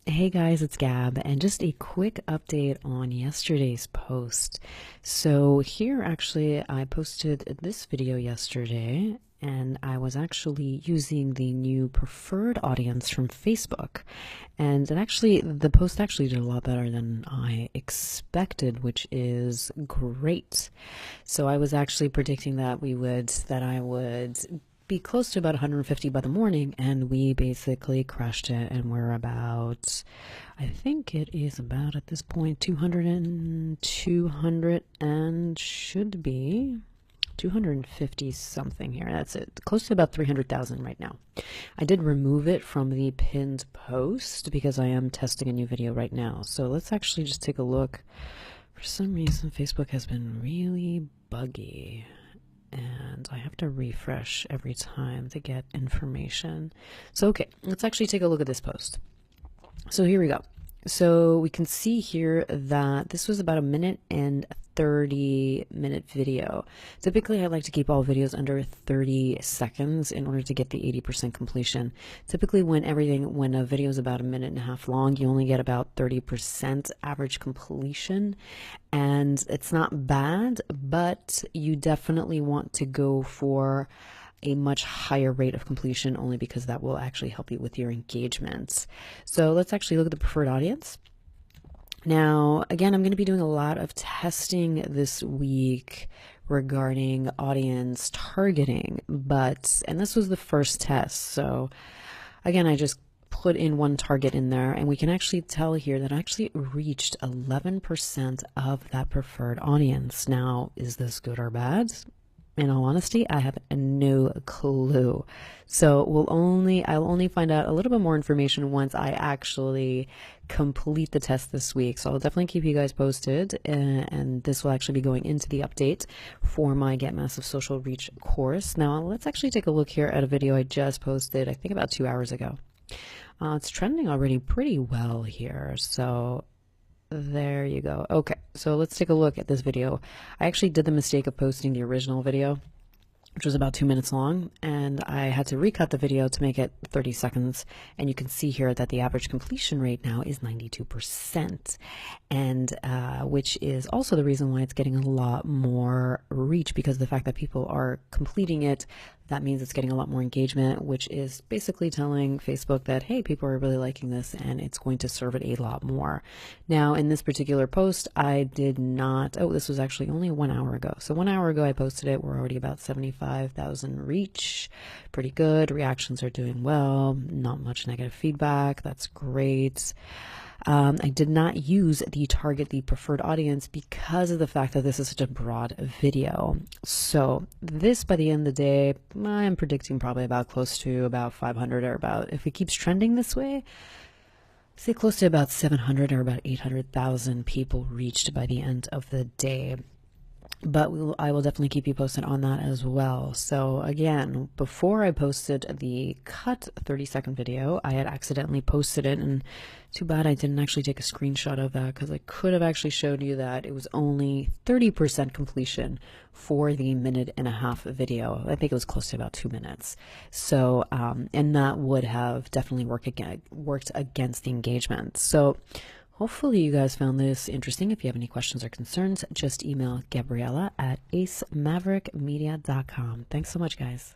Hey guys, it's Gab, and just a quick update on yesterday's post. So, here actually, I posted this video yesterday, and I was actually using the new preferred audience from Facebook. And the post actually did a lot better than I expected, which is great. So, I was actually predicting that I would be close to about 150 by the morning, and we basically crushed it, and we're about, I think it is about at this point 200 and should be 250 something here. That's it, close to about 300,000 right now. I did remove it from the pinned post because I am testing a new video right now. So let's actually just take a look. For some reason Facebook has been really buggy, and I have to refresh every time to get information. So, okay, let's actually take a look at this post. So here we go. So we can see here that this was about a minute and 30-minute video. Typically, I like to keep all videos under 30 seconds in order to get the 80% completion. Typically, when a video is about a minute and a half long, you only get about 30% average completion. And it's not bad, but you definitely want to go for a much higher rate of completion, only because that will actually help you with your engagements. So let's actually look at the preferred audience. Now, again, I'm going to be doing a lot of testing this week regarding audience targeting, and this was the first test. So again, I just put in one target in there, and we can actually tell here that I actually reached 11% of that preferred audience. Now, is this good or bad? In all honesty, I have no clue. So I'll only find out a little bit more information once I actually complete the test this week. So I'll definitely keep you guys posted, and this will actually be going into the update for my Get Massive Social Reach course. Now let's actually take a look here at a video I just posted, I think about 2 hours ago. It's trending already pretty well here, so there you go. Okay, so let's take a look at this video. I actually did the mistake of posting the original video, which was about 2 minutes long, and I had to recut the video to make it 30 seconds. And you can see here that the average completion rate now is 92%, and which is also the reason why it's getting a lot more reach, because of the fact that people are completing it. That means it's getting a lot more engagement, which is basically telling Facebook that, hey, people are really liking this, and it's going to serve it a lot more. Now, in this particular post, I did not, this was actually only 1 hour ago. So 1 hour ago, I posted it. We're already about 75,000 reach. Pretty good. Reactions are doing well. Not much negative feedback. That's great. I did not use the target the preferred audience because of the fact that this is such a broad video. So this, by the end of the day, I am predicting probably about close to about 500, or about, if it keeps trending this way, say close to about 700 or about 800,000 people reached by the end of the day. But I will definitely keep you posted on that as well. So again, before I posted the cut 30-second video, I had accidentally posted it, and too bad I didn't actually take a screenshot of that, because I could have actually showed you that it was only 30% completion for the minute and a half video. I think it was close to about 2 minutes. So, and that would have definitely worked against the engagement. So hopefully you guys found this interesting. If you have any questions or concerns, just email Gabriella at acemaverickmedia.com. Thanks so much, guys.